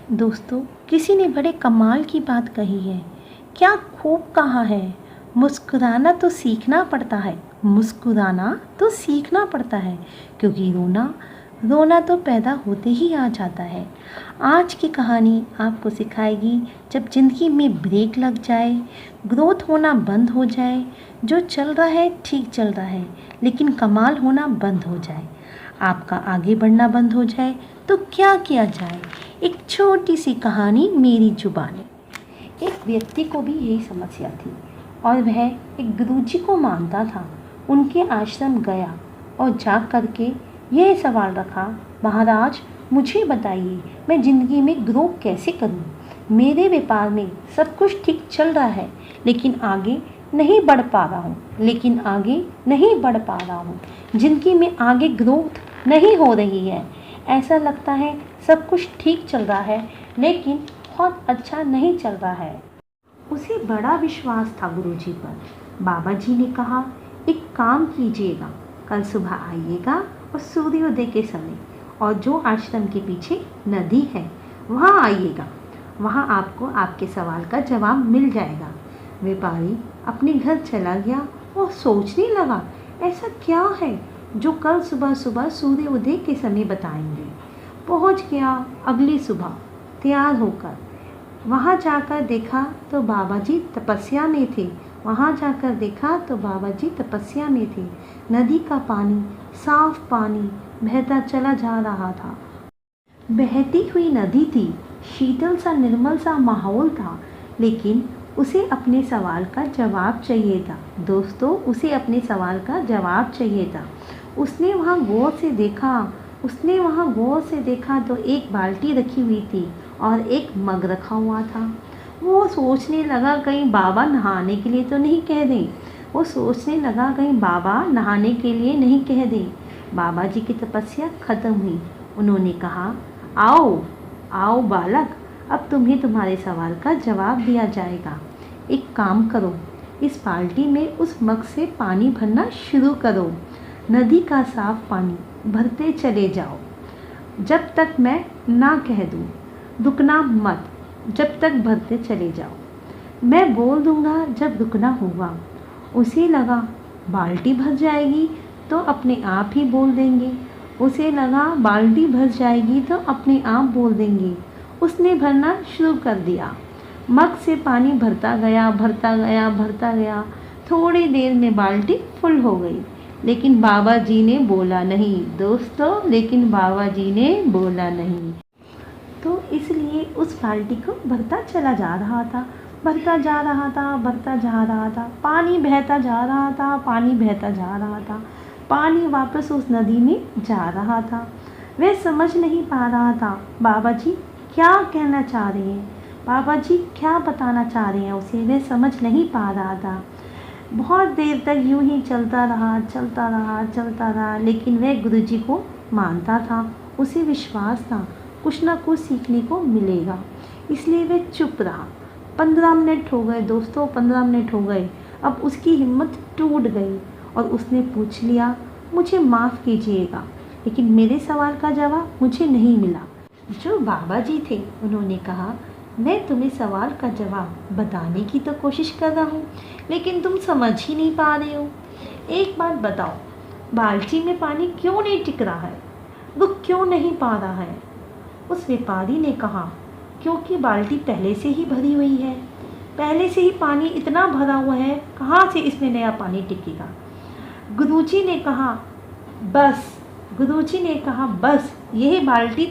दोस्तों, किसी ने बड़े कमाल की बात कही है। क्या खूब कहा है। मुस्कुराना तो सीखना पड़ता है, मुस्कुराना तो सीखना पड़ता है, क्योंकि रोना रोना तो पैदा होते ही आ जाता है। आज की कहानी आपको सिखाएगी, जब ज़िंदगी में ब्रेक लग जाए, ग्रोथ होना बंद हो जाए, जो चल रहा है ठीक चल रहा है, लेकिन कमाल होना बंद हो जाए, आपका आगे बढ़ना बंद हो जाए, तो क्या किया जाए। एक छोटी सी कहानी मेरी जुबानी। एक व्यक्ति को भी यही समस्या थी और वह एक गुरुजी को मानता था। उनके आश्रम गया और जा कर के यह सवाल रखा, महाराज मुझे बताइए, मैं ज़िंदगी में ग्रो कैसे करूं। मेरे व्यापार में सब कुछ ठीक चल रहा है, लेकिन आगे नहीं बढ़ पा रहा हूँ। ज़िंदगी में आगे ग्रोथ नहीं हो रही है। ऐसा लगता है सब कुछ ठीक चल रहा है, लेकिन बहुत अच्छा नहीं चल रहा है। उसे बड़ा विश्वास था गुरुजी पर। बाबा जी ने कहा, एक काम कीजिएगा, कल सुबह आइएगा और सूर्योदय के समय, और जो आश्रम के पीछे नदी है वहाँ आइएगा। वहाँ आपको आपके सवाल का जवाब मिल जाएगा। व्यापारी अपने घर चला गया और सोचने लगा, ऐसा क्या है जो कल सुबह सुबह सूर्योदय के समय बताएंगे। पहुंच गया अगली सुबह तैयार होकर। वहां जाकर देखा तो बाबा जी तपस्या में थे। नदी का पानी, साफ पानी बहता चला जा रहा था। बहती हुई नदी थी, शीतल सा निर्मल सा माहौल था, लेकिन उसे अपने सवाल का जवाब चाहिए था। दोस्तों, उसे अपने सवाल का जवाब चाहिए था। उसने वहाँ गौर से देखा तो एक बाल्टी रखी हुई थी और एक मग रखा हुआ था। वो सोचने लगा, कहीं बाबा नहाने के लिए तो नहीं कह दें। बाबा जी की तपस्या खत्म हुई। उन्होंने कहा, आओ आओ बालक, अब तुम्हें तुम्हारे सवाल का जवाब दिया जाएगा। एक काम करो, इस बाल्टी में उस मग से पानी भरना शुरू करो। नदी का साफ पानी भरते चले जाओ, जब तक मैं ना कह दूँ। रुकना मत, जब तक भरते चले जाओ। मैं बोल दूँगा जब रुकना होगा। उसे लगा बाल्टी भर जाएगी तो अपने आप ही बोल देंगे। उसने भरना शुरू कर दिया। मग से पानी भरता गया। थोड़ी देर में बाल्टी फुल हो गई, लेकिन बाबा जी ने बोला नहीं। तो इसलिए उस बाल्टी को भरता चला जा रहा था। पानी बहता जा रहा था। पानी वापस उस नदी में जा रहा था। वह समझ नहीं पा रहा था बाबा जी क्या कहना चाह रहे हैं, बाबा जी क्या बताना चाह रहे हैं उसे। वह समझ नहीं पा रहा था। बहुत देर तक यूं ही चलता रहा, लेकिन वह गुरुजी को मानता था। उसे विश्वास था कुछ ना कुछ सीखने को मिलेगा, इसलिए वह चुप रहा। 15 मिनट हो गए दोस्तों, 15 मिनट हो गए। अब उसकी हिम्मत टूट गई और उसने पूछ लिया, मुझे माफ़ कीजिएगा, लेकिन मेरे सवाल का जवाब मुझे नहीं मिला। जो बाबा जी थे उन्होंने कहा, मैं तुम्हें सवाल का जवाब बताने की तो कोशिश कर रहा हूँ, लेकिन तुम समझ ही नहीं पा रहे हो। एक बात बताओ, बाल्टी में पानी क्यों नहीं टिक रहा है, रुक क्यों नहीं पा रहा है। उस व्यापारी ने कहा, क्योंकि बाल्टी पहले से ही भरी हुई है। पहले से ही पानी इतना भरा हुआ है, कहाँ से इसमें नया पानी टिकेगा। गुरुजी ने कहा, बस यही बाल्टी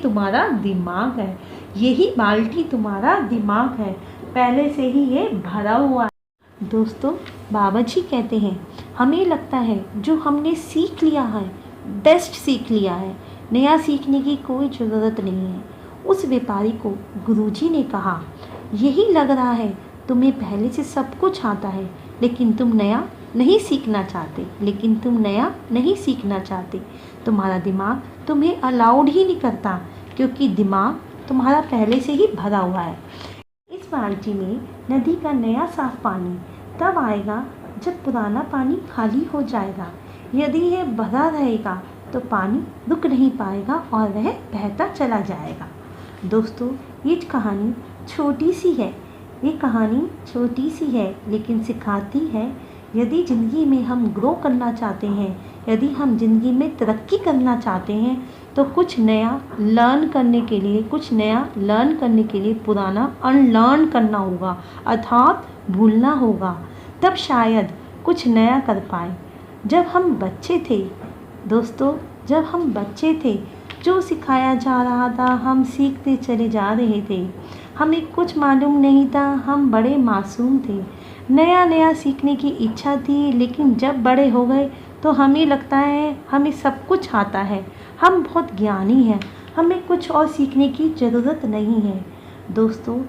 तुम्हारा दिमाग है, पहले से ही ये भरा हुआ है। दोस्तों, बाबा जी कहते हैं, हमें लगता है जो हमने सीख लिया है, बेस्ट सीख लिया है, नया सीखने की कोई ज़रूरत नहीं है। उस व्यापारी को गुरुजी ने कहा, यही लग रहा है तुम्हें पहले से सब कुछ आता है, लेकिन तुम नया नहीं सीखना चाहते। तुम्हारा दिमाग तुम्हें अलाउड ही नहीं करता, क्योंकि दिमाग तुम्हारा पहले से ही भरा हुआ है। इस बाल्टी में नदी का नया साफ पानी तब आएगा जब पुराना पानी खाली हो जाएगा। यदि यह भरा रहेगा तो पानी रुक नहीं पाएगा और वह बहता चला जाएगा। दोस्तों, ये कहानी छोटी सी है, ये कहानी छोटी सी है लेकिन सिखाती है, यदि ज़िंदगी में हम ग्रो करना चाहते हैं, यदि हम ज़िंदगी में तरक्की करना चाहते हैं, तो कुछ नया लर्न करने के लिए, पुराना अनलर्न करना होगा, अर्थात भूलना होगा, तब शायद कुछ नया कर पाए। जब हम बच्चे थे दोस्तों, जब हम बच्चे थे, जो सिखाया जा रहा था हम सीखते चले जा रहे थे। हमें कुछ मालूम नहीं था, हम बड़े मासूम थे, नया नया सीखने की इच्छा थी, लेकिन जब बड़े हो गए तो हमें लगता है हमें सब कुछ आता है, हम बहुत ज्ञानी हैं, हमें कुछ और सीखने की ज़रूरत नहीं है। दोस्तों,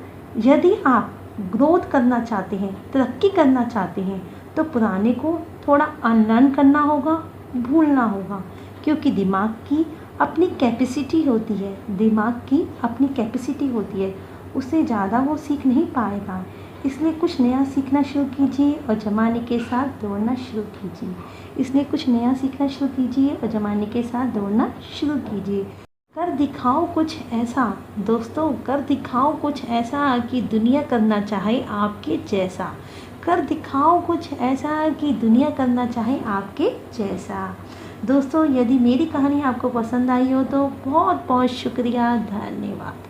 यदि आप ग्रोथ करना चाहते हैं, तरक्की करना चाहते हैं, तो पुराने को थोड़ा अनलर्न करना होगा, भूलना होगा, क्योंकि दिमाग की अपनी कैपेसिटी होती है, उससे ज़्यादा वो सीख नहीं पाएगा। इसलिए कुछ नया सीखना शुरू कीजिए और ज़माने के साथ दौड़ना शुरू कीजिए। कर दिखाओ कुछ ऐसा दोस्तों, कर दिखाओ कुछ ऐसा कि दुनिया करना चाहे आपके जैसा। दोस्तों, यदि मेरी कहानी आपको पसंद आई हो तो बहुत बहुत शुक्रिया, धन्यवाद।